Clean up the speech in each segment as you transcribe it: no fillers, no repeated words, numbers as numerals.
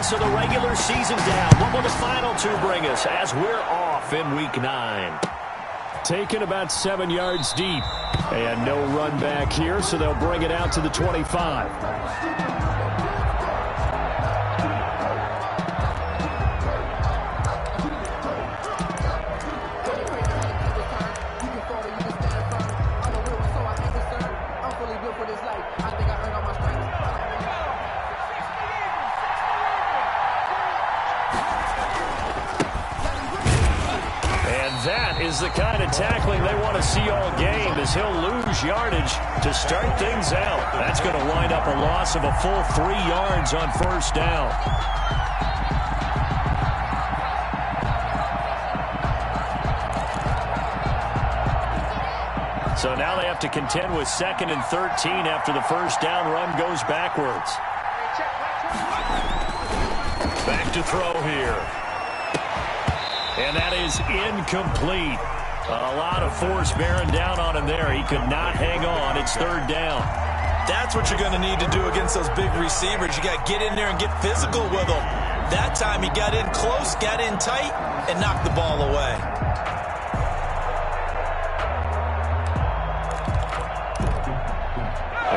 minutes of the regular season down. What will the final two bring us as we're off in Week 9? Taken about 7 yards deep. And no run back here, so they'll bring it out to the 25. That is the kind of tackling they want to see all game, as he'll lose yardage to start things out. That's going to wind up a loss of a full 3 yards on first down. So now they have to contend with 2nd and 13 after the first down run goes backwards. Back to throw here. And that is incomplete. A lot of force bearing down on him there. He could not hang on. It's 3rd down. That's what you're going to need to do against those big receivers. You got to get in there and get physical with them. That time he got in close, got in tight, and knocked the ball away.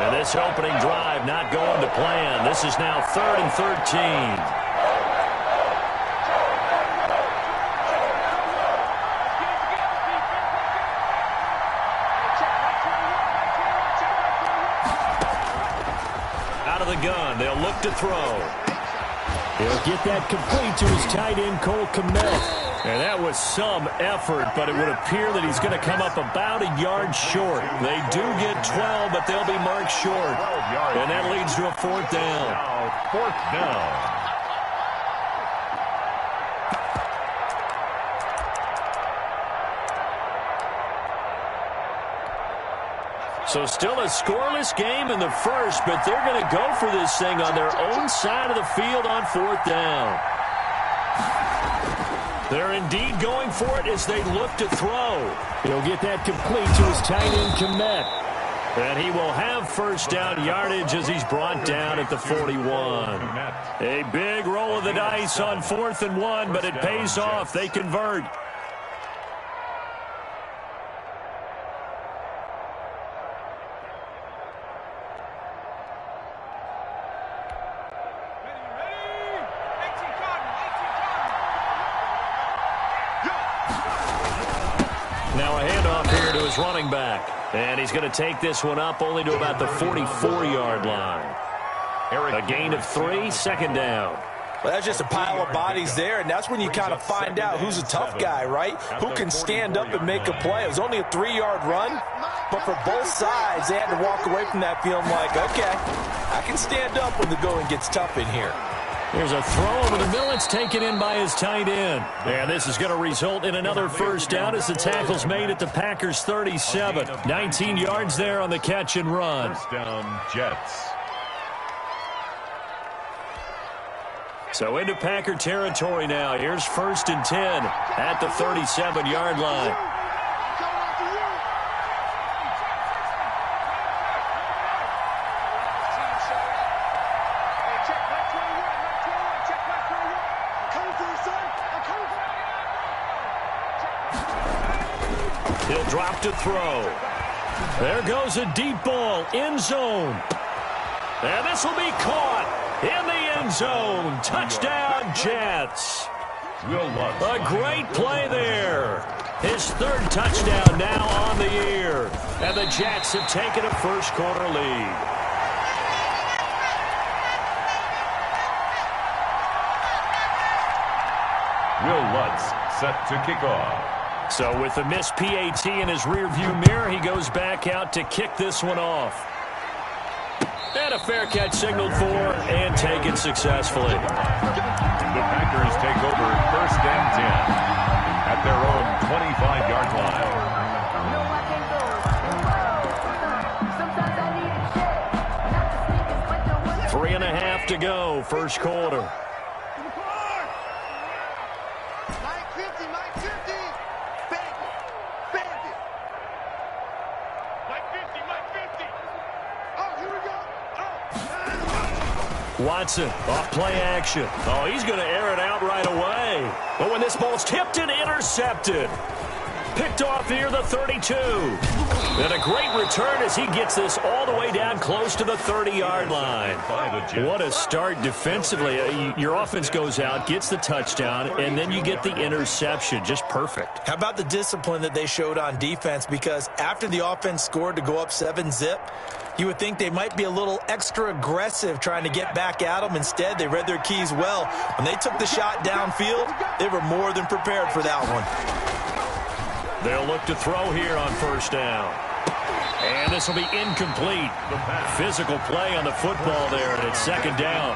And this opening drive not going to plan. This is now 3rd and 13. Gun. They'll look to throw. He'll get that complete to his tight end, Cole Kmet. And that was some effort, but it would appear that he's going to come up about a yard short. They do get 12, but they'll be marked short. And that leads to a 4th down. Now 4th down. So still a scoreless game in the first, but they're going to go for this thing on their own side of the field on 4th down. They're indeed going for it as they look to throw. He'll get that complete to his tight end, Kmet. And he will have first down yardage as he's brought down at the 41. A big roll of the dice on 4th and 1, but it pays off. They convert. Now a handoff here to his running back. And he's going to take this one up only to about the 44-yard line. A gain of 3, 2nd down. Well, that's just a pile of bodies there, and that's when you kind of find out who's a tough guy, right? Who can stand up and make a play. It was only a 3-yard run, but for both sides, they had to walk away from that feeling like, okay, I can stand up when the going gets tough in here. There's a throw over the middle. It's taken in by his tight end. And this is going to result in another first down as the tackle's made at the Packers' 37. 19 yards there on the catch and run. First down, Jets. So into Packer territory now. Here's 1st and 10 at the 37-yard line. He'll drop to throw. There goes a deep ball, end zone. And this will be caught in the end zone. Touchdown, Jets. A great play there. His 3rd touchdown now on the year. And the Jets have taken a first-quarter lead. Will Lutz set to kick off. So with the missed PAT in his rearview mirror, he goes back out to kick this one off. And a fair catch signaled for and taken successfully. The Packers take over 1st and 10 at their own 25-yard line. 3.5 to go, first quarter. Watson, off play action. Oh, he's going to air it out right away. But when this ball's tipped and intercepted. Picked off near the 32. And a great return as he gets this all the way down close to the 30-yard line. What a start defensively. Your offense goes out, gets the touchdown, and then you get the interception. Just perfect. How about the discipline that they showed on defense? Because after the offense scored to go up 7-zip, you would think they might be a little extra aggressive trying to get back at them. Instead, they read their keys well. When they took the shot downfield, they were more than prepared for that one. They'll look to throw here on first down. And this will be incomplete. Physical play on the football there, and it's second down.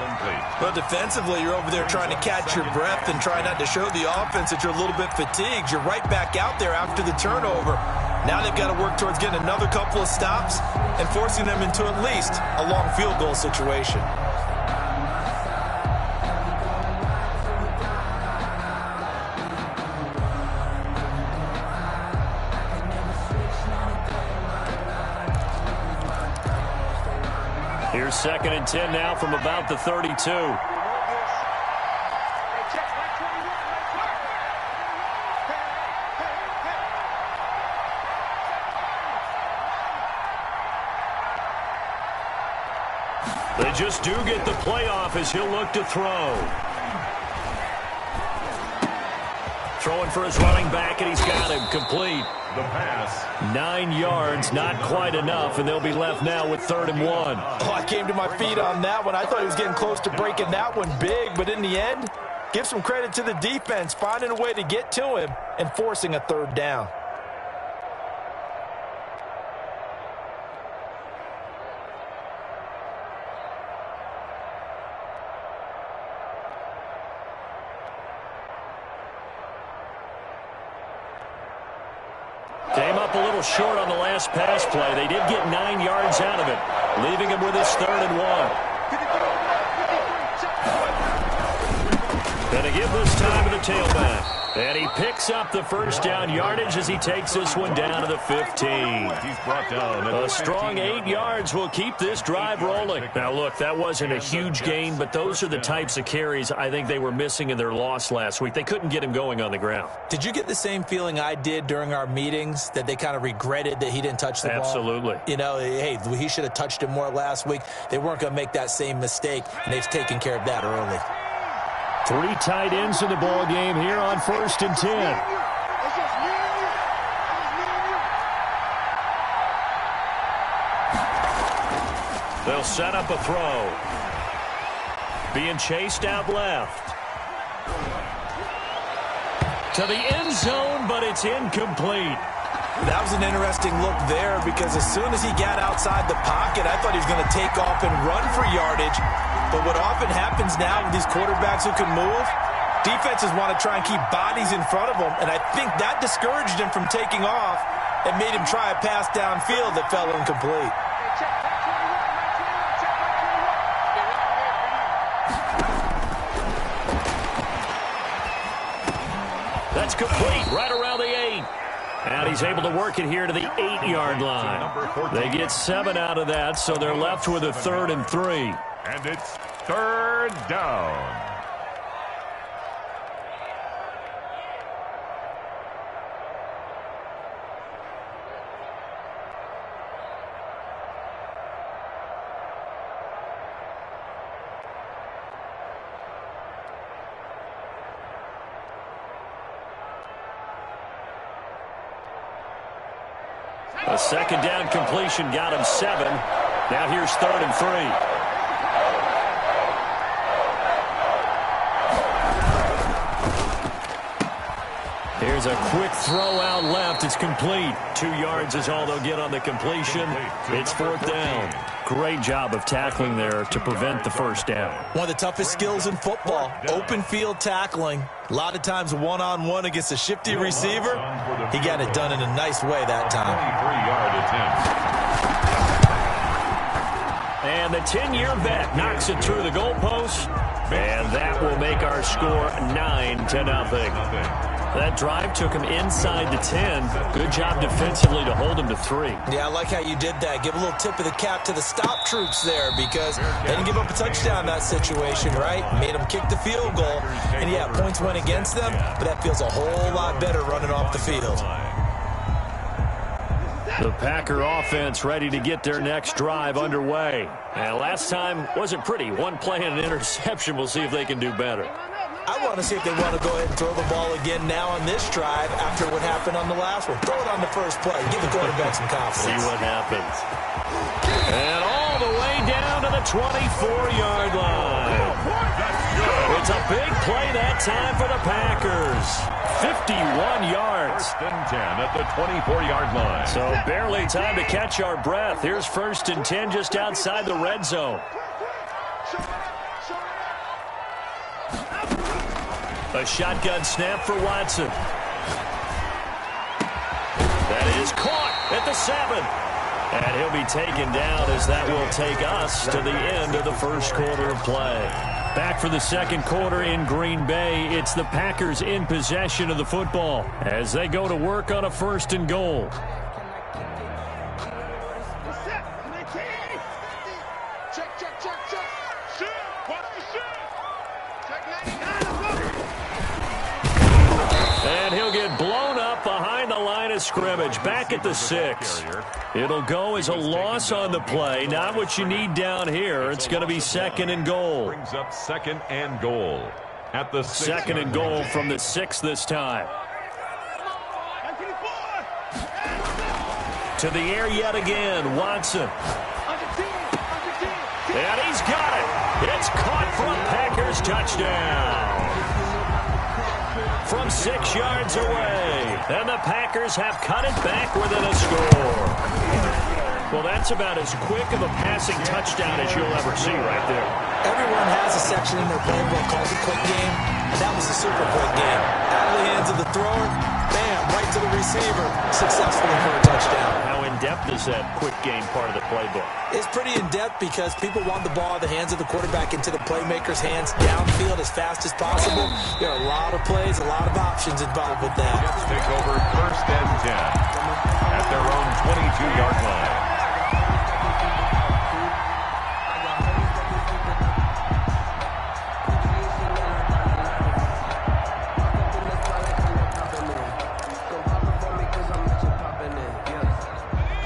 But defensively, you're over there trying to catch your breath and try not to show the offense that you're a little bit fatigued. You're right back out there after the turnover. Now they've got to work towards getting another couple of stops and forcing them into at least a long field goal situation. Here's 2nd and 10 now from about the 32. They just do get the playoff as he'll look to throw. Throwing for his running back, and he's got him complete. The pass. 9 yards, not quite enough, and they'll be left now with 3rd and 1. Oh, I came to my feet on that one. I thought he was getting close to breaking that one big, but in the end, give some credit to the defense, finding a way to get to him and forcing a 3rd down. Came up a little short on the last pass play. They did get 9 yards out of it, leaving him with his 3rd and 1. Gonna give this time to the tailback. And he picks up the first down yardage as he takes this one down to the 15. He's brought down. A strong 8 yards will keep this drive rolling. Now, look, that wasn't a huge gain, but those are the types of carries I think they were missing in their loss last week. They couldn't get him going on the ground. Did you get the same feeling I did during our meetings, that they kind of regretted that he didn't touch the ball? Absolutely. You know, hey, he should have touched him more last week. They weren't going to make that same mistake, and they've taken care of that early. 3 tight ends in the ball game here on 1st and 10. They'll set up a throw. Being chased out left. To the end zone, but it's incomplete. That was an interesting look there, because as soon as he got outside the pocket, I thought he was going to take off and run for yardage. But what often happens now with these quarterbacks who can move, defenses want to try and keep bodies in front of them, and I think that discouraged him from taking off and made him try a pass downfield that fell incomplete. That's complete, right around the 8. And he's able to work it here to the 8-yard line. They get 7 out of that, so they're left with a 3rd and 3. And it's 3rd down. A 2nd down completion got him 7. Now here's 3rd and 3. Here's a quick throw out left. It's complete. 2 yards is all they'll get on the completion. It's 4th down. Great job of tackling there to prevent the first down. One of the toughest skills in football, open field tackling. A lot of times one-on-one against a shifty receiver. He got it done in a nice way that time. 23-yard attempt. And the 10-year vet knocks it through the goalpost. And that will make our score 9-0. That drive took him inside the 10. Good job defensively to hold him to 3. Yeah, I like how you did that. Give a little tip of the cap to the stop troops there because they didn't give up a touchdown in that situation, right? Made them kick the field goal. And, yeah, points went against them, but that feels a whole lot better running off the field. The Packer offense ready to get their next drive underway. And last time wasn't pretty. One play and an interception. We'll see if they can do better. I want to see if they want to go ahead and throw the ball again now on this drive after what happened on the last one. Throw it on the first play. Give the quarterback some confidence. See what happens. And all the way down to the 24-yard line. It's a big play that time for the Packers. 51 yards. First and 10 at the 24-yard line. So barely time to catch our breath. Here's 1st and 10 just outside the red zone. A shotgun snap for Watson. That is caught at the 7. And he'll be taken down as that will take us to the end of the first quarter of play. Back for the second quarter in Green Bay. It's the Packers in possession of the football as they go to work on a 1st and goal. And he'll get blown up behind the line of scrimmage. Back at the 6. It'll go as a loss on the play. Not what you need down here. It's going to be 2nd and goal. Brings up 2nd and goal at the 6. 2nd and goal from the 6 this time. To the air yet again. Watson. And he's got it. It's caught for a Packers touchdown. From 6 yards away. And the Packers have cut it back within a score. Well, that's about as quick of a passing touchdown as you'll ever see right there. Everyone has a section in their playbook called the quick game. And that was a super quick game. Out of the hands of the thrower, bam, right to the receiver. Successfully for a touchdown. How in-depth is that quick game part of the playbook? It's pretty in-depth because people want the ball out of the hands of the quarterback into the playmaker's hands downfield as fast as possible. There are a lot of plays, a lot of options involved with that. Jets take over 1st and 10 at their own 22-yard line.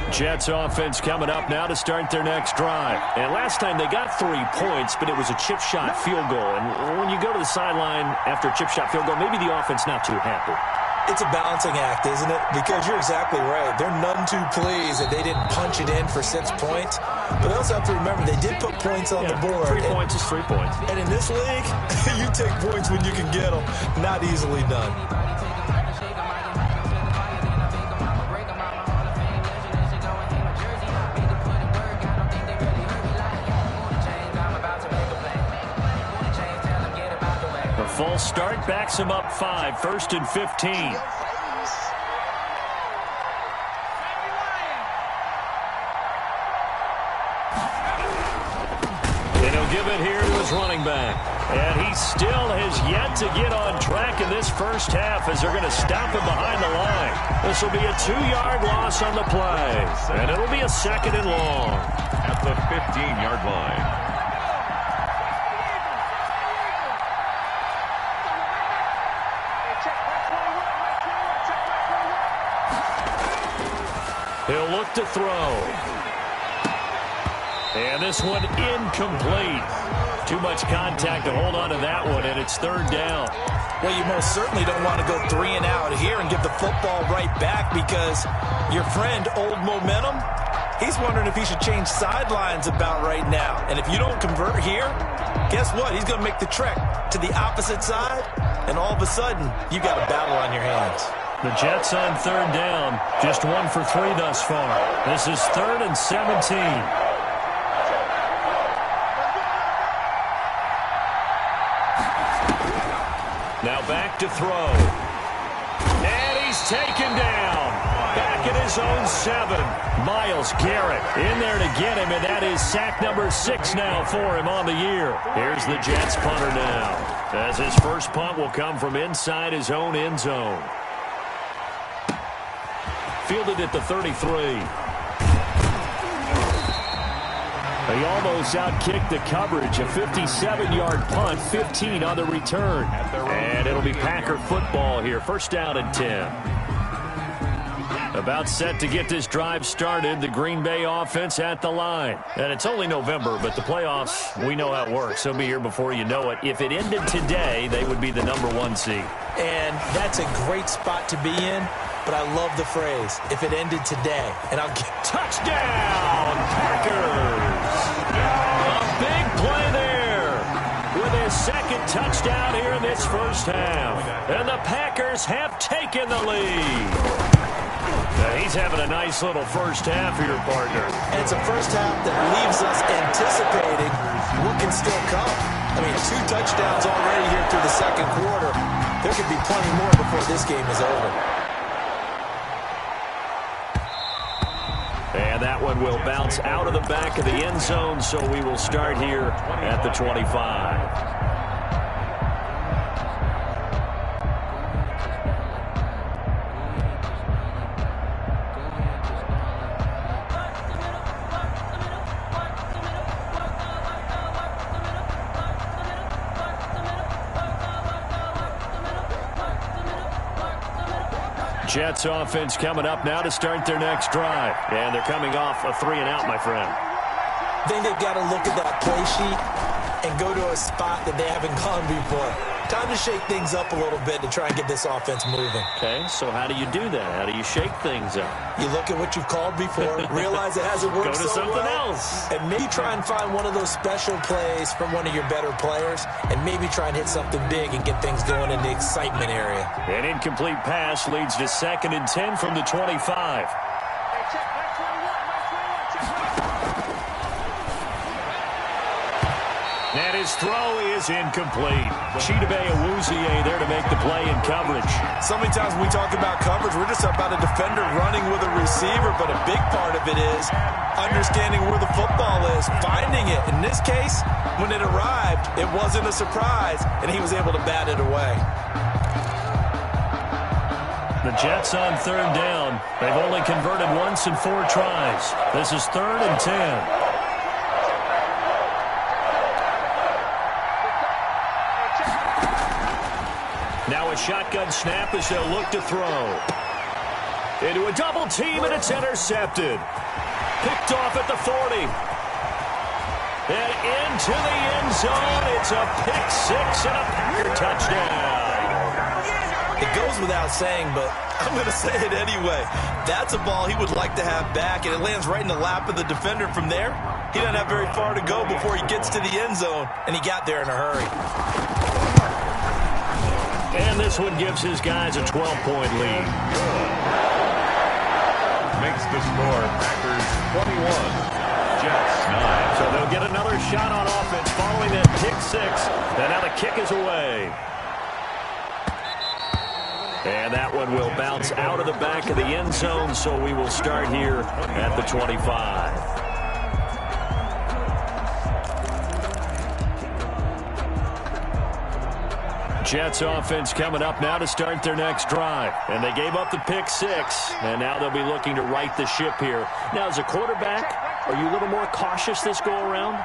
Jets offense coming up now to start their next drive. And last time they got 3 points, but it was a chip shot field goal. And when you go to the sideline after a chip shot field goal, maybe the offense not too happy. It's a balancing act, isn't it? Because you're exactly right. They're none too pleased that they didn't punch it in for 6 points. But they also have to remember they did put points on the board. 3 points is 3 points. And in this league, you take points when you can get them. Not easily done. Full start backs him up 5, 1st and 15. And he'll give it here to his running back. And he still has yet to get on track in this first half as they're going to stop him behind the line. This will be a 2-yard loss on the play. And it'll be a 2nd and long. At the 15-yard line. He'll look to throw. And this one incomplete. Too much contact to hold on to that one, and it's 3rd down. Well, you most certainly don't want to go 3 and out here and give the football right back because your friend, Old Momentum, he's wondering if he should change sidelines about right now. And if you don't convert here, guess what? He's going to make the trek to the opposite side, and all of a sudden, you got a battle on your hands. The Jets on 3rd down, just 1 for 3 thus far. This is 3rd and 17. Now back to throw. And he's taken down. Back at his own 7. Myles Garrett in there to get him, and that is sack number 6 now for him on the year. Here's the Jets punter now. As his first punt will come from inside his own end zone. Fielded at the 33. He almost outkicked the coverage. A 57-yard punt, 15 on the return. And it'll be Packer football here. First down and 10. About set to get this drive started. The Green Bay offense at the line. And it's only November, but the playoffs, we know how it works. They'll be here before you know it. If it ended today, they would be the #1 seed. And that's a great spot to be in. But I love the phrase, if it ended today. And I'll get touchdown, Packers. A big play there with his second touchdown here in this first half. And the Packers have taken the lead. Now he's having a nice little first half here, partner. And it's a first half that leaves us anticipating what can still come. I mean, 2 touchdowns already here through the second quarter. There could be plenty more before this game is over. And that one will bounce out of the back of the end zone, so we will start here at the 25. Jets offense coming up now to start their next drive. And they're coming off a 3-and-out, my friend. I think they've got to look at that play sheet and go to a spot that they haven't gone before. Time to shake things up a little bit to try and get this offense moving. Okay, so how do you do that? How do you shake things up? You look at what you've called before, realize it hasn't worked so well. Go to something else. And maybe try and find one of those special plays from one of your better players, and maybe try and hit something big and get things going in the excitement area. An incomplete pass leads to 2nd and 10 from the 25. And his throw is incomplete. Chidobe Awuzie there to make the play in coverage. So many times when we talk about coverage, we're just about a defender running with a receiver, but a big part of it is understanding where the football is, finding it. In this case, when it arrived, it wasn't a surprise, and he was able to bat it away. The Jets on 3rd down. They've only converted once in 4 tries. This is 3rd and 10. Now a shotgun snap as they'll look to throw. Into a double team, and it's intercepted. Picked off at the 40. And into the end zone. It's a pick 6 and a Packer touchdown. It goes without saying, but I'm going to say it anyway. That's a ball he would like to have back, and it lands right in the lap of the defender from there. He doesn't have very far to go before he gets to the end zone, and he got there in a hurry. And this one gives his guys a 12-point lead. Makes the score Packers 21, Jets 9. So they'll get another shot on offense following that pick 6. And now the kick is away. And that one will bounce out of the back of the end zone, so we will start here at the 25. Jets offense coming up now to start their next drive. And they gave up the pick 6, and now they'll be looking to right the ship here. Now, as a quarterback, are you a little more cautious this go-around?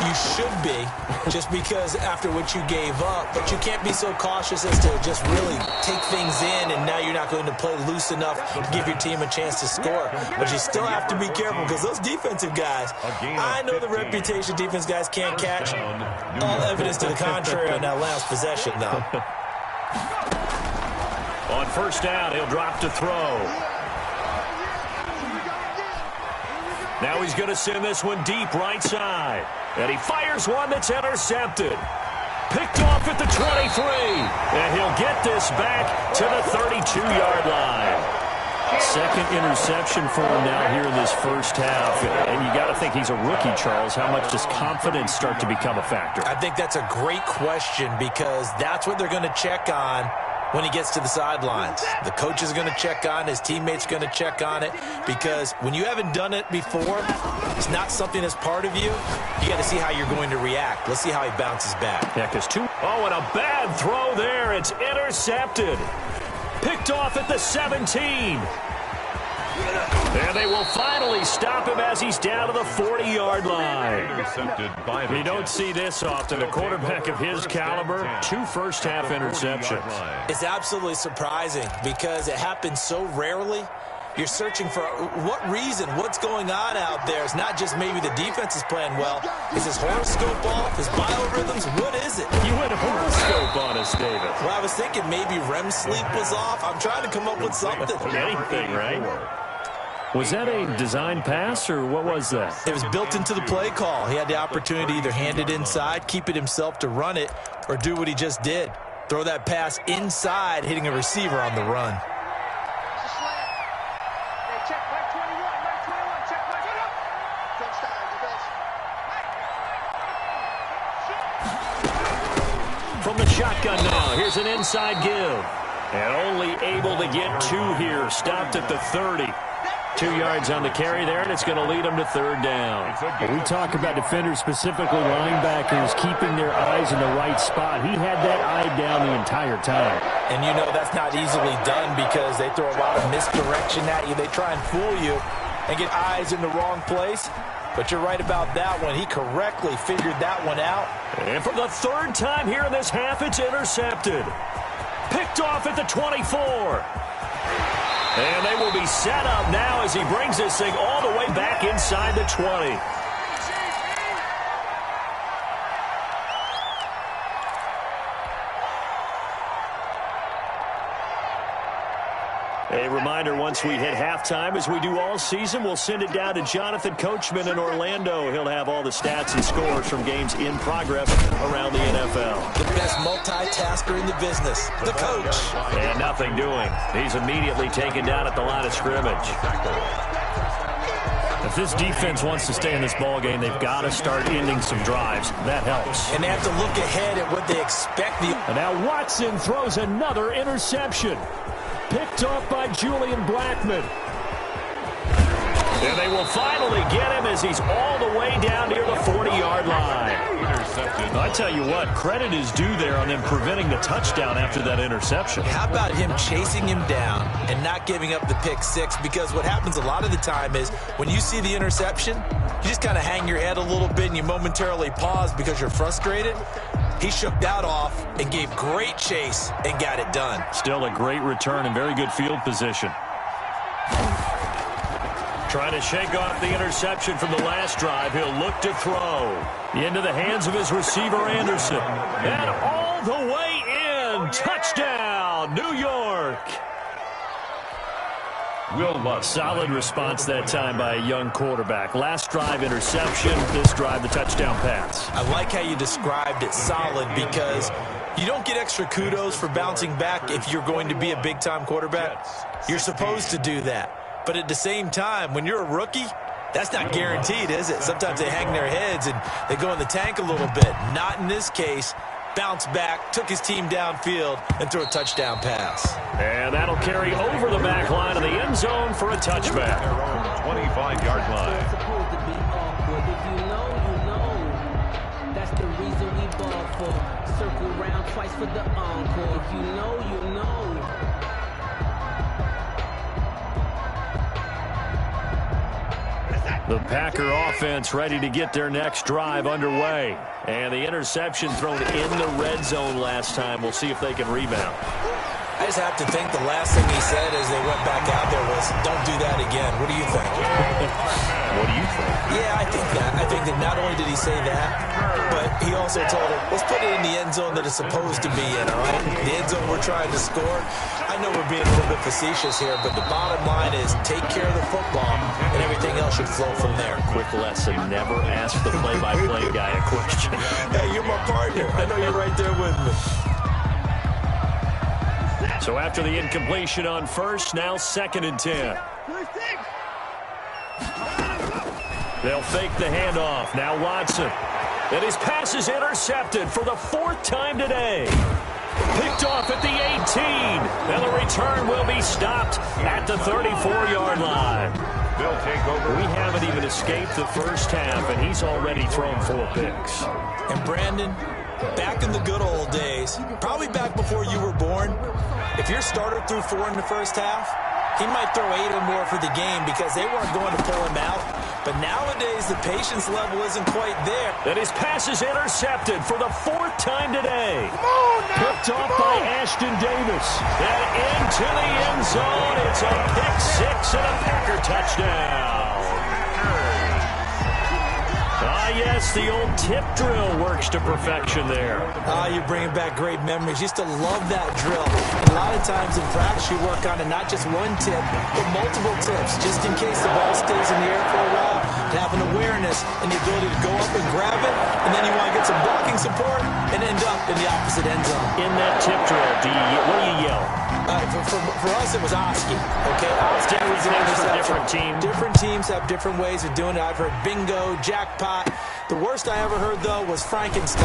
You should be, just because after what you gave up. But you can't be so cautious as to just really take things in, and now you're not going to play loose enough to give your team a chance to score. But you still have to be careful, because those defensive guys, I know the reputation defense guys can't catch. All evidence to the contrary on that last possession, though. On 1st down, he'll drop to throw. Now he's going to send this one deep right side. And he fires one that's intercepted. Picked off at the 23. And he'll get this back to the 32-yard line. 2nd interception for him now here in this first half. And you got to think he's a rookie, Charles. How much does confidence start to become a factor? I think that's a great question, because that's what they're going to check on when he gets to the sidelines. The coach is going to check on it. His teammates going to check on it, because when you haven't done it before, it's not something that's part of you. You got to see how you're going to react. Let's see how he bounces back. Yeah, because oh, and a bad throw there. It's intercepted. Picked off at the 17. And they will finally stop him as he's down to the 40-yard line. You don't see this often. A quarterback of his caliber, 2 first-half interceptions. It's absolutely surprising because it happens so rarely. You're searching for what reason, what's going on out there. It's not just maybe the defense is playing well. Is his horoscope off? His biorhythms? What is it? You went horoscope on us, David. Well, I was thinking maybe REM sleep was off. I'm trying to come up with something. Anything, right? Was that a design pass, or what was that? It was built into the play call. He had the opportunity to either hand it inside, keep it himself to run it, or do what he just did. Throw that pass inside, hitting a receiver on the run. From the shotgun now, here's an inside give. And only able to get 2 here. Stopped at the 30. 2 yards on the carry there, and it's going to lead them to 3rd down. We talk about defenders, specifically linebackers, keeping their eyes in the right spot. He had that eye down the entire time. And you know that's not easily done because they throw a lot of misdirection at you. They try and fool you and get eyes in the wrong place. But you're right about that one. He correctly figured that one out. And for the 3rd time here in this half, it's intercepted. Picked off at the 24. And they will be set up now as he brings this thing all the way back inside the 20. A reminder, once we hit halftime, as we do all season, we'll send it down to Jonathan Coachman in Orlando. He'll have all the stats and scores from games in progress around the NFL. The best multitasker in the business, the coach. And nothing doing. He's immediately taken down at the line of scrimmage. If this defense wants to stay in this ball game, they've got to start ending some drives. That helps. And they have to look ahead at what they expect. And now Watson throws another interception. Picked off by Julian Blackmon. And they will finally get him as he's all the way down near the 40-yard line. I tell you what, credit is due there on them preventing the touchdown after that interception. How about him chasing him down and not giving up the pick 6? Because what happens a lot of the time is when you see the interception, you just kind of hang your head a little bit and you momentarily pause because you're frustrated. He shook that off and gave great chase and got it done. Still a great return and very good field position. Trying to shake off the interception from the last drive. He'll look to throw. Into the hands of his receiver, Anderson. And all the way in. Touchdown, New York. Solid response that time by a young quarterback. Last drive, interception. This drive, the touchdown pass. I like how you described it, solid, because you don't get extra kudos for bouncing back if you're going to be a big-time quarterback. You're supposed to do that. But at the same time, when you're a rookie, that's not guaranteed, is it? Sometimes they hang their heads and they go in the tank a little bit. Not in this case. Bounced back, took his team downfield, and threw a touchdown pass. And that'll carry over the back line of the end zone for a touchback. 25-yard line. It's supposed to be awkward. If you know, you know. That's the reason we ball for. Circle round twice for the encore. If you know, you know. The Packer offense ready to get their next drive underway. And the interception thrown in the red zone last time. We'll see if they can rebound. I just have to think the last thing he said as they went back out there was, don't do that again. What do you think? What do you think? Yeah, I think that. I think that not only did he say that, but he also told him, let's put it in the end zone that it's supposed to be in, all right? The end zone we're trying to score. I know we're being a little bit facetious here, but the bottom line is take care of the football, and everything else should flow from there. Quick lesson, never ask the play-by-play guy a question. Hey, you're my partner. I know you're right there with me. So after the incompletion on first, now 2nd and 10. They'll fake the handoff. Now Watson. And his pass is intercepted for the 4th time today. Picked off at the And the return will be stopped at the 34-yard line. They'll take over. We haven't even escaped the first half, and he's already thrown 4 picks. And Brandon, back in the good old days, probably back before you were born, if your starter threw 4 in the first half, he might throw 8 or more for the game because they weren't going to pull him out. But nowadays, the patience level isn't quite there. And his pass is intercepted for the 4th time today. Picked off by Ashton Davis. And into the end zone. It's a pick 6 and a Packer touchdown. Yes, the old tip drill works to perfection there. You're bringing back great memories. Used to love that drill. And a lot of times in practice, you work on it, not just one tip, but multiple tips, just in case the ball stays in the air for a while, to have an awareness and the ability to go up and grab it, and then you want to get some blocking support and end up in the opposite end zone. In that tip drill, what do you yell? For us, it was Oski. Okay, Oski was an interception. Different team. Different teams have different ways of doing it. I've heard bingo, jackpot. The worst I ever heard, though, was Frankenstein.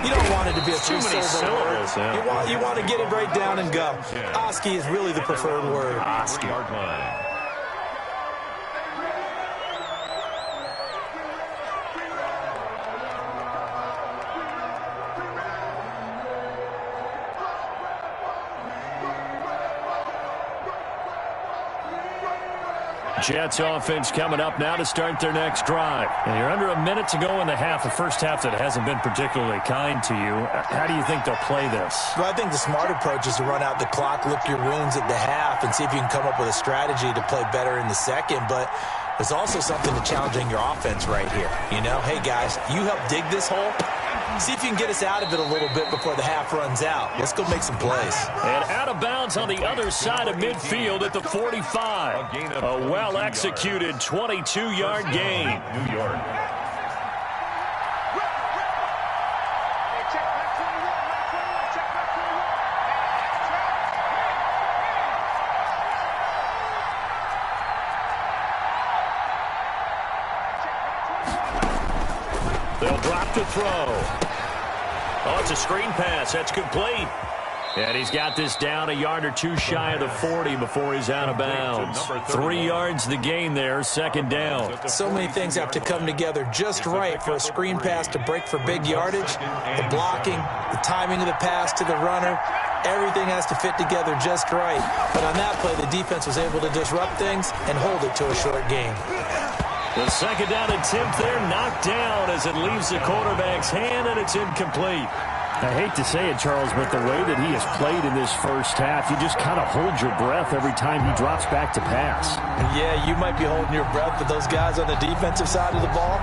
You don't want it to be a 3-syllable word. Yeah. You want to get it right down and go. Yeah. Oski is really the preferred word. Oski. Jets offense coming up now to start their next drive. And you're under a minute to go in the half, the first half that hasn't been particularly kind to you. How do you think they'll play this? Well, I think the smart approach is to run out the clock, lick your wounds at the half, and see if you can come up with a strategy to play better in the second. But there's also something to challenging your offense right here. You know, hey, guys, you help dig this hole. See if you can get us out of it a little bit before the half runs out. Let's go make some plays. And out of bounds on the other side of midfield at the 45. A well-executed 22-yard gain. New York. They'll drop to throw. Oh, it's a screen pass. That's complete. And he's got this down a yard or two shy of the 40 before he's out of bounds. 3 yards the gain there, second down. So many things have to come together just right for a screen pass to break for big yardage. The blocking, the timing of the pass to the runner, everything has to fit together just right. But on that play, the defense was able to disrupt things and hold it to a short game. The second down attempt there knocked down as it leaves the quarterback's hand, and it's incomplete. I hate to say it, Charles, but the way that he has played in this first half, you just kind of hold your breath every time he drops back to pass. Yeah, you might be holding your breath, but those guys on the defensive side of the ball,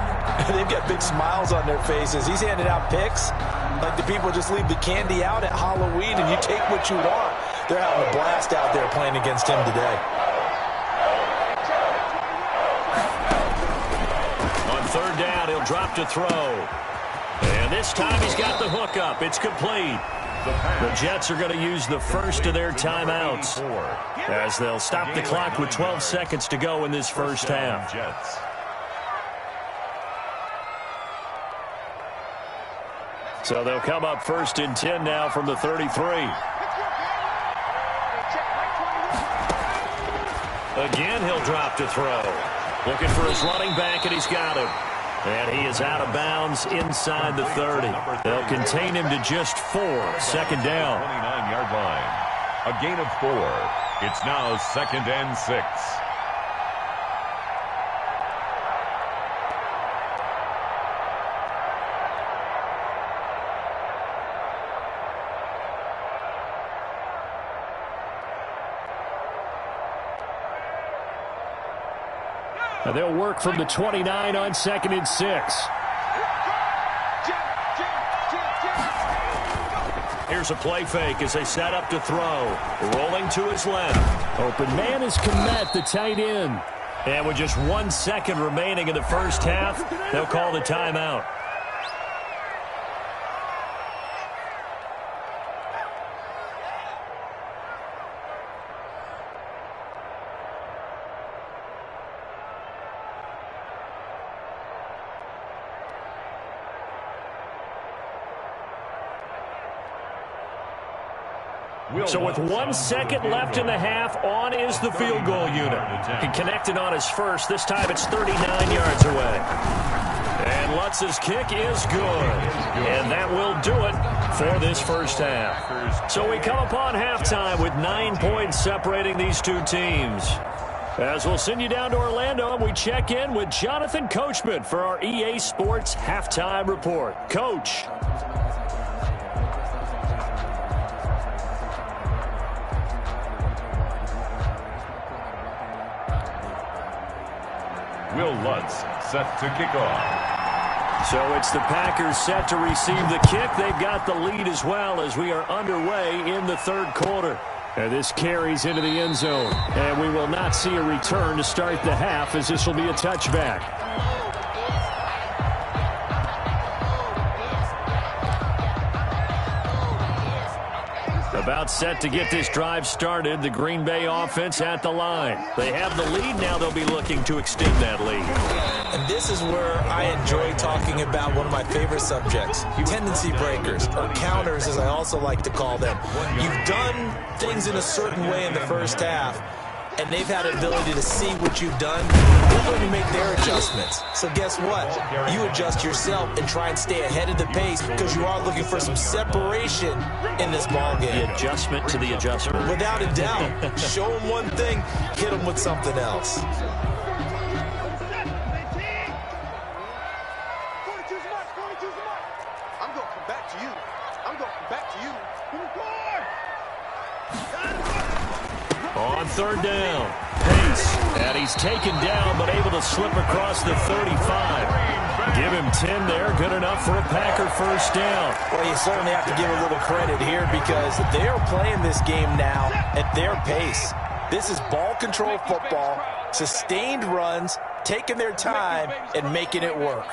they've got big smiles on their faces. He's handing out picks like the people just leave the candy out at Halloween and you take what you want. They're having a blast out there playing against him today. On third down, he'll drop to throw. And this time he's got the hook up. It's complete. The Jets are going to use the first of their timeouts as they'll stop the clock with 12 seconds to go in this first half. So they'll come up first and 10 now from the 33. Again, he'll drop to throw. Looking for his running back, and he's got him. And he is out of bounds inside the 30. They'll contain him to just 4. Second down. 29-yard line. A gain of 4. It's now second and 6. They'll work from the 29 on second and 6. Here's a play fake as they set up to throw. Rolling to his left. Open man is Komet, the tight end. And with just 1 second remaining in the first half, they'll call the timeout. So with 1 second left in the half, on is the field goal unit. He connected on his first. This time it's 39 yards away. And Lutz's kick is good. And that will do it for this first half. So we come upon halftime with 9 points separating these two teams. As we'll send you down to Orlando, and we check in with Jonathan Coachman for our EA Sports Halftime Report. Coach. Will Lutz set to kick off. So it's the Packers set to receive the kick. They've got the lead as well as we are underway in the third quarter. And this carries into the end zone. And we will not see a return to start the half as this will be a touchback. About set to get this drive started. The Green Bay offense at the line. They have the lead. Now they'll be looking to extend that lead. And this is where I enjoy talking about one of my favorite subjects, tendency breakers, or counters as I also like to call them. You've done things in a certain way in the first half, and they've had an ability to see what you've done. They're going to make their adjustments. So guess what? You adjust yourself and try and stay ahead of the pace because you are looking for some separation in this ball game. The adjustment to the adjustment. Without a doubt. Show them one thing, hit them with something else. On third down, Pace, and he's taken down but able to slip across the 35. Give him 10 there, good enough for a Packer first down. Well, you certainly have to give a little credit here because they are playing this game now at their pace. This is ball control football, sustained runs, taking their time and making it work.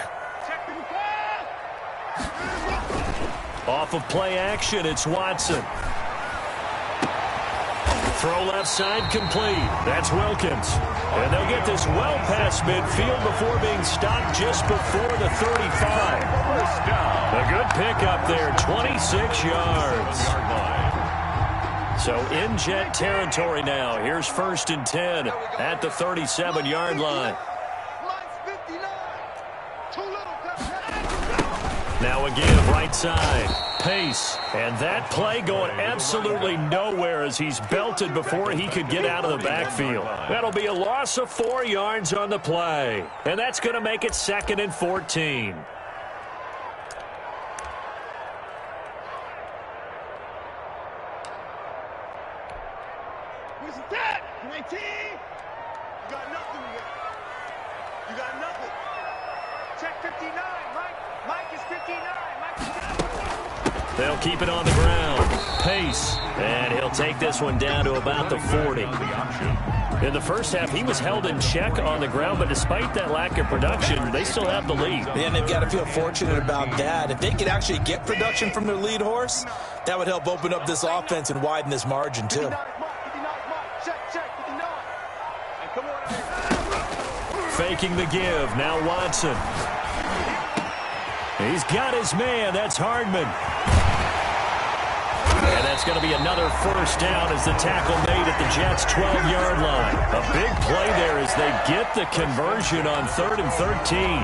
Off of play action, it's Watson. Throw left side complete. That's Wilkins. And they'll get this well past midfield before being stopped just before the 35. A good pickup there, 26 yards. So in Jet territory now. Here's 1st and 10 at the 37-yard line. Now again, right side. Pace, and that play going absolutely nowhere as he's belted before he could get out of the backfield. That'll be a loss of 4 yards on the play, and that's going to make it 2nd and 14. Where's the dad? 19? You got nothing yet. You got nothing. Check 59, Mike. Mike is 59. Mike is 59. They'll keep it on the ground. Pace, and he'll take this one down to about the 40. In the first half, he was held in check on the ground, but despite that lack of production, they still have the lead. And they've got to feel fortunate about that. If they could actually get production from their lead horse, that would help open up this offense and widen this margin, too. Faking the give. Now Watson. He's got his man. That's Hardman. And that's going to be another first down as the tackle made at the Jets' 12-yard line. A big play there as they get the conversion on 3rd and 13.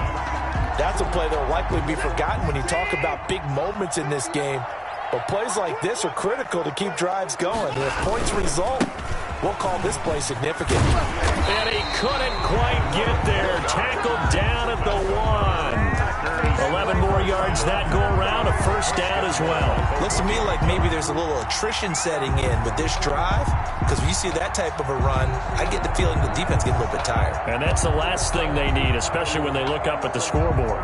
That's a play that will likely be forgotten when you talk about big moments in this game. But plays like this are critical to keep drives going. And if points result, we'll call this play significant. And he couldn't quite get there. Tackled down at the 1. 11 more yards that go around, a first down as well. Looks to me like maybe there's a little attrition setting in with this drive, because when you see that type of a run, I get the feeling the defense gets a little bit tired. And that's the last thing they need, especially when they look up at the scoreboard.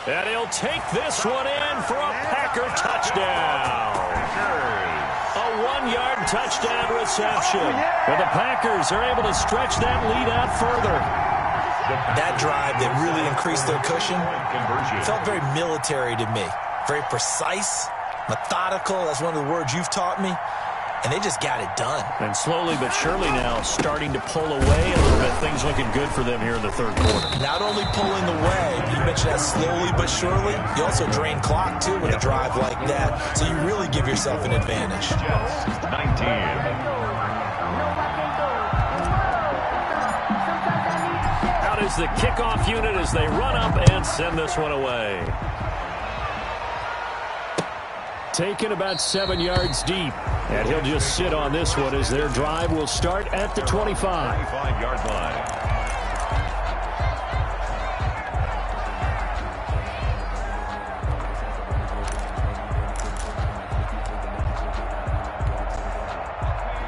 And he'll take this one in for a Packer touchdown. A 1-yard touchdown reception. And the Packers are able to stretch that lead out further. That drive that really increased their cushion felt very military to me. Very precise, methodical. That's one of the words you've taught me. and they just got it done. And slowly but surely now starting to pull away a little bit. Things looking good for them here in the third quarter. Not only pulling away, but you mentioned that slowly but surely, you also drain clock, too, with a drive like that. So you really give yourself an advantage. Jets, 19. Out is the kickoff unit as they run up and send this one away. Taken about 7 yards deep. And he'll just sit on this one as their drive will start at the 25. 25-yard line.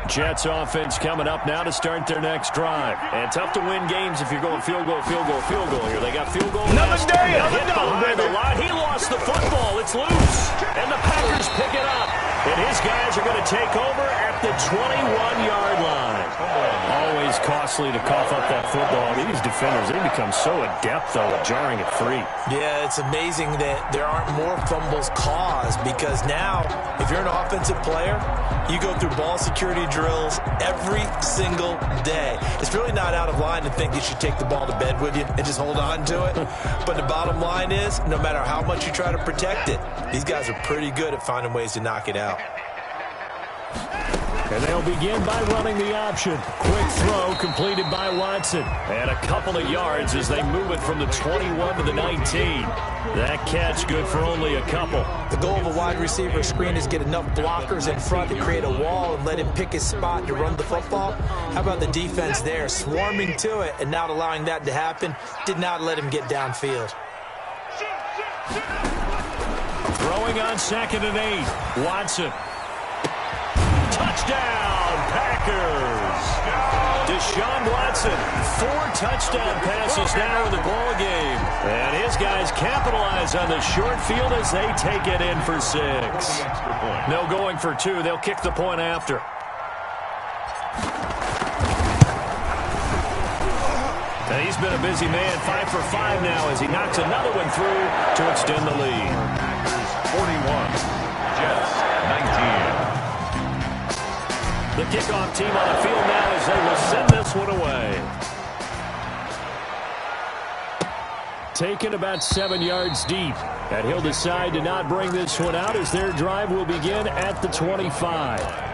Jets offense coming up now to start their next drive. And tough to win games if you're going field goal here. They got field goal. Another day, another dog, behind the line. He lost the football. It's loose. And the Packers pick it up. And his guys are going to take over at the 21-yard line. Always costly to cough up that football. These defenders, they become so adept, though, at jarring it free. Yeah, it's amazing that there aren't more fumbles caused because now, if you're an offensive player, you go through ball security drills every single day. It's really not out of line to think you should take the ball to bed with you and just hold on to it. But the bottom line is, no matter how much you try to protect it, these guys are pretty good at finding ways to knock it out. And they'll begin by running the option. Quick throw completed by Watson. And a couple of yards as they move it from the 21 to the 19. That catch good for only a couple. The goal of a wide receiver screen is get enough blockers in front to create a wall and let him pick his spot to run the football. How about the defense there, swarming to it and not allowing that to happen? Did not let him get downfield. Throwing on 2nd and 8. Watson. Touchdown, Packers. Deshaun Watson, 4 touchdown passes now in the ball game. And his guys capitalize on the short field as they take it in for 6. No going for 2. They'll kick the point after. And he's been a busy man, 5 for 5 now as he knocks another one through to extend the lead. 41, Jets 19. The kickoff team on the field now as they will send this one away. Taken about 7 yards deep. And he'll decide to not bring this one out as their drive will begin at the 25.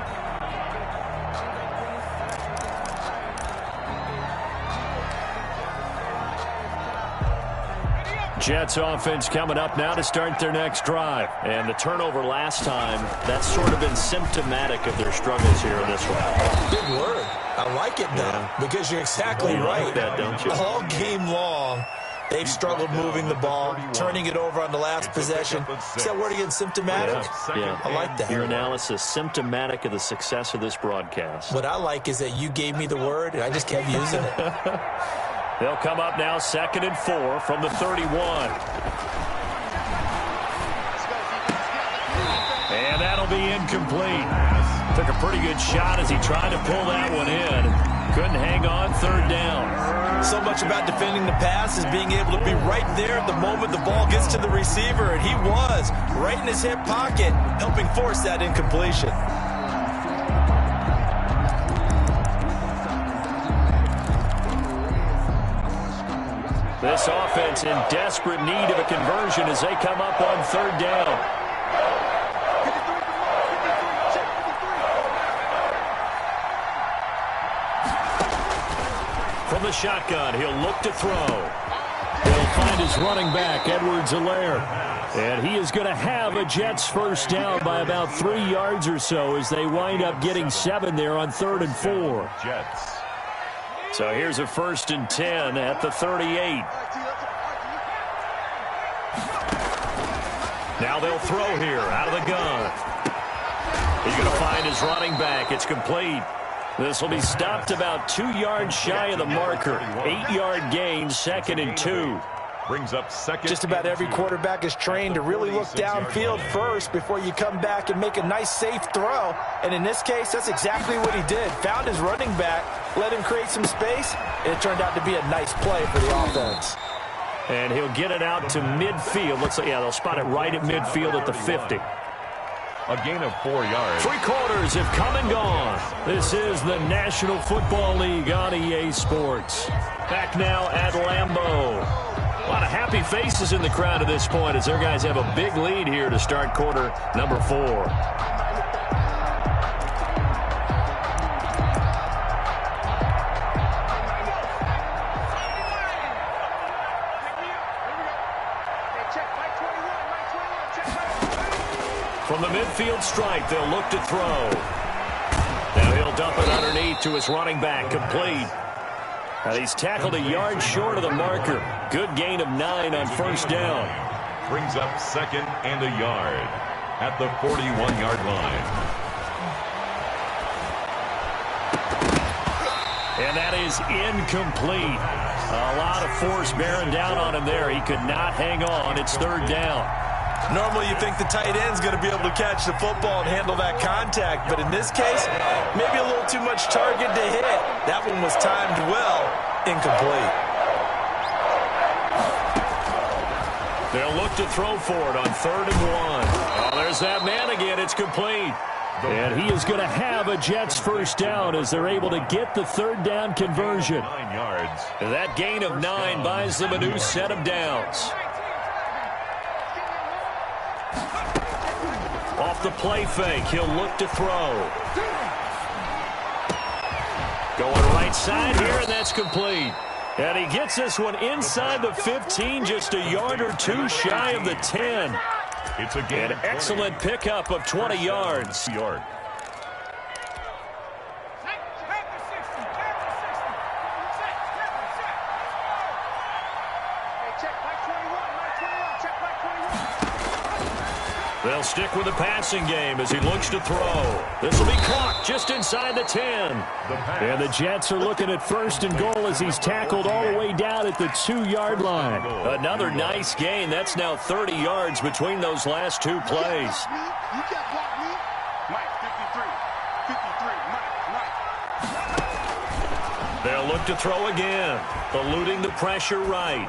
Jets offense coming up now to start their next drive. And the turnover last time, that's sort of been symptomatic of their struggles here in this one. Big word. I like it, though, because you're exactly right. Like that, don't you? All game long, they've struggled moving the ball, turning it over on the last possession. Is that word again, symptomatic? Yeah. I like that. Your analysis, symptomatic of the success of this broadcast. What I like is that you gave me the word, and I just kept using it. They'll come up now 2nd and 4 from the 31. And that'll be incomplete. Took a pretty good shot as he tried to pull that one in. Couldn't hang on 3rd down. So much about defending the pass is being able to be right there at the moment the ball gets to the receiver, and he was right in his hip pocket, helping force that incompletion. This offense in desperate need of a conversion as they come up on 3rd down. From the shotgun, he'll look to throw. He'll find his running back, Edwards-Helaire. And he is going to have a Jets first down by about 3 yards or so as they wind up getting 7 there on 3rd and 4. Jets. So here's a 1st and 10 at the 38. Now they'll throw here out of the gun. He's going to find his running back. It's complete. This will be stopped about 2 yards shy of the marker. 8-yard gain, 2nd and 2. Brings up 2nd. Just about every quarterback is trained to really look downfield first before you come back and make a nice, safe throw. And in this case, that's exactly what he did. Found his running back, let him create some space, and it turned out to be a nice play for the offense. And he'll get it out to midfield. Looks like, yeah, they'll spot it right at midfield at the 50. A gain of 4 yards. 3 quarters have come and gone. This is the National Football League on EA Sports. Back now at Lambeau. A lot of happy faces in the crowd at this point as their guys have a big lead here to start quarter number 4. From the midfield strike, they'll look to throw. Now he'll dump it underneath to his running back, complete. Now he's tackled a yard short of the marker. Good gain of 9 on first down. Brings up 2nd and a yard at the 41-yard line. And that is incomplete. A lot of force bearing down on him there. He could not hang on. It's 3rd down. Normally you think the tight end's going to be able to catch the football and handle that contact, but in this case, maybe a little too much target to hit. That one was timed well, incomplete. They'll look to throw for it on 3rd and 1. Oh, there's that man again. It's complete. And he is going to have a Jets first down as they're able to get the 3rd down conversion. 9 yards. That gain of 9 buys them a new set of downs. Off the play fake, he'll look to throw. Going right side here, and that's complete. And he gets this one inside the 15, just a yard or 2 shy of the 10. It's a gain. An excellent pickup of 20 yards. They'll stick with the passing game as he looks to throw. This will be caught just inside the 10. And the Jets are looking at 1st and goal as he's tackled all the way down at the 2-yard line. Another nice gain. That's now 30 yards between those last 2 plays. You can't block me. Mike, 53. They'll look to throw again. Eluding the pressure right.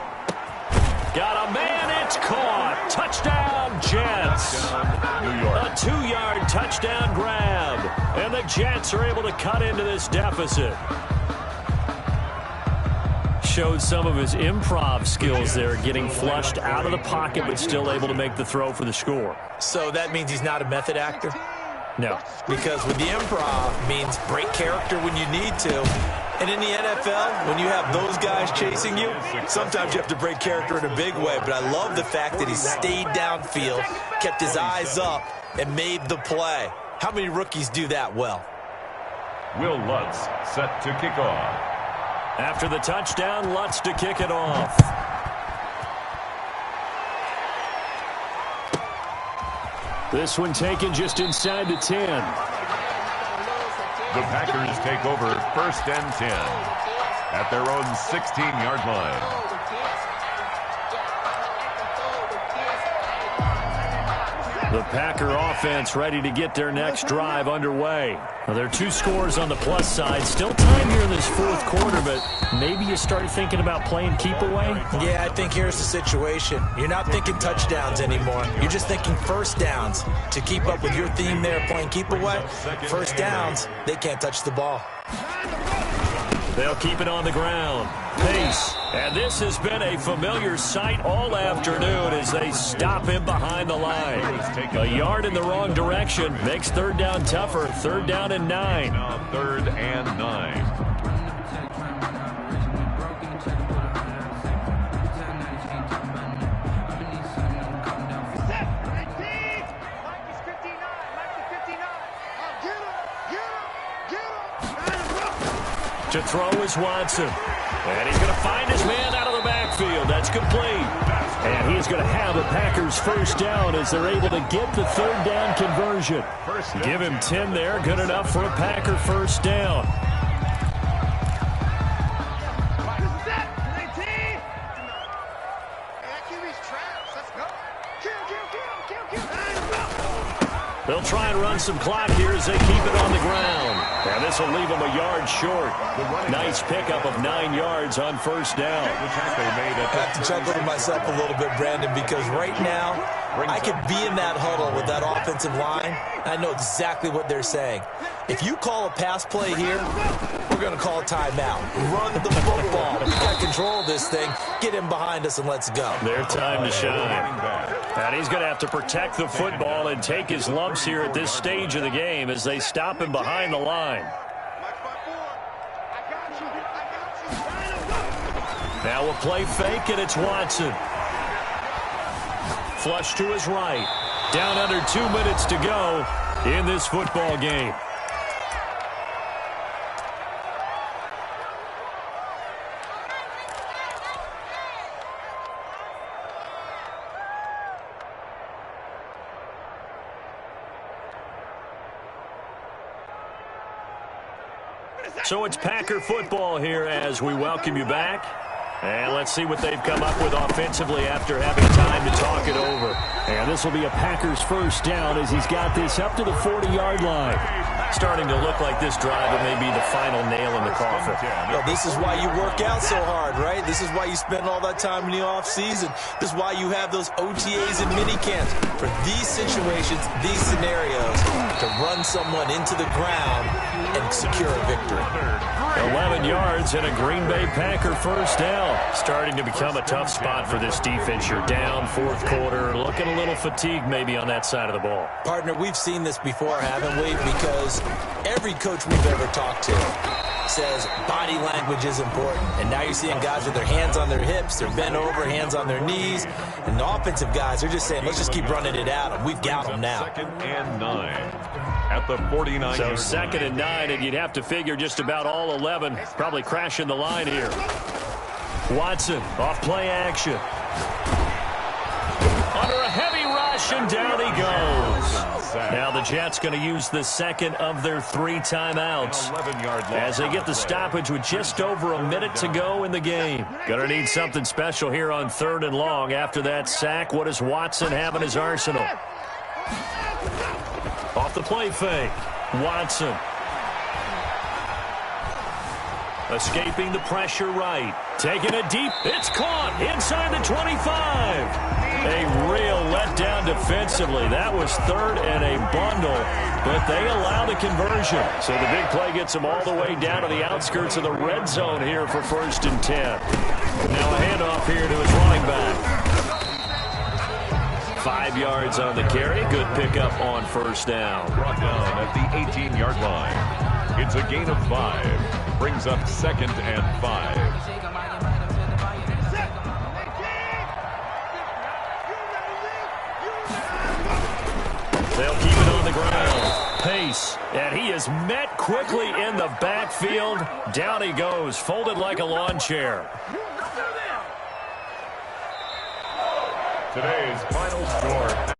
Got a man, it's caught. Touchdown, Jets. New York. A 2-yard touchdown grab. And the Jets are able to cut into this deficit. Showed some of his improv skills there, getting flushed out of the pocket, but still able to make the throw for the score. So that means he's not a method actor? No. Because with the improv means break character when you need to. And in the NFL, when you have those guys chasing you, sometimes you have to break character in a big way. But I love the fact that he stayed downfield, kept his eyes up, and made the play. How many rookies do that well? Will Lutz set to kick off. After the touchdown, Lutz to kick it off. This one taken just inside the 10. The Packers take over 1st and 10 at their own 16-yard line. The Packer offense ready to get their next drive underway. Now, there are 2 scores on the plus side. Still time here in this 4th quarter, but maybe you start thinking about playing keep away? Yeah, I think here's the situation. You're not thinking touchdowns anymore. You're just thinking first downs. To keep up with your theme there, playing keep away, first downs, they can't touch the ball. They'll keep it on the ground. Pace. And this has been a familiar sight all afternoon as they stop him behind the line. A yard in the wrong direction makes 3rd down tougher. 3rd down and 9. Now 3rd and 9. To throw is Watson. And he's going to find his man out of the backfield. That's complete. And he's going to have a Packers first down as they're able to get the 3rd down conversion. Give him 10 there. Good enough for a Packer first down. They'll try and run some clock here as they keep it on the ground. And this will leave them a yard short. Nice pickup of 9 yards on first down. I have to chuckle to myself a little bit, Brandon, because right now I could be in that huddle with that offensive line. I know exactly what they're saying. If you call a pass play here, we're going to call a timeout. Run the football. We got control of this thing. Get him behind us and let's go. Their time to shine. And he's going to have to protect the football and take his lumps here at this stage of the game as they stop him behind the line. Now a play fake, and it's Watson. Flush to his right. Down under 2 minutes to go in this football game. So it's Packer football here as we welcome you back. And let's see what they've come up with offensively after having time to talk it over. And this will be a Packers first down as he's got this up to the 40-yard line. Starting to look like this drive it may be the final nail in the coffin. Well, this is why you work out so hard, right? This is why you spend all that time in the offseason. This is why you have those OTAs and mini camps. For these situations, these scenarios, to run someone into the ground and secure a victory. 11 yards and a Green Bay Packer first down. Starting to become a tough spot for this defense. You're down fourth quarter, looking a little fatigued maybe on that side of the ball. Partner, we've seen this before, haven't we? Because every coach we've ever talked to says body language is important. And now you're seeing guys with their hands on their hips, they're bent over, hands on their knees. And the offensive guys are just saying, let's just keep running it out, and we've got them now. 2nd and 9 at the 49. So 2nd and 9, and you'd have to figure just about all 11 probably crashing the line here. Watson off play action. Under a heavy rush, and down he goes. Now the Jets going to use the second of their 3 timeouts as they get the stoppage with just over a minute to go in the game. Going to need something special here on 3rd and long. After that sack, what does Watson have in his arsenal? Off the play fake, Watson. Escaping the pressure right. Taking it deep. It's caught inside the 25. A real letdown defensively. That was 3rd and a bundle, but they allow the conversion. So the big play gets them all the way down to the outskirts of the red zone here for 1st and 10. Now a handoff here to his running back. 5 yards on the carry. Good pickup on 1st down. Brought down at the 18-yard line. It's a gain of 5. Brings up 2nd and 5. They'll keep it on the ground. Pace. And he is met quickly in the backfield. Down he goes, folded like a lawn chair. Today's final score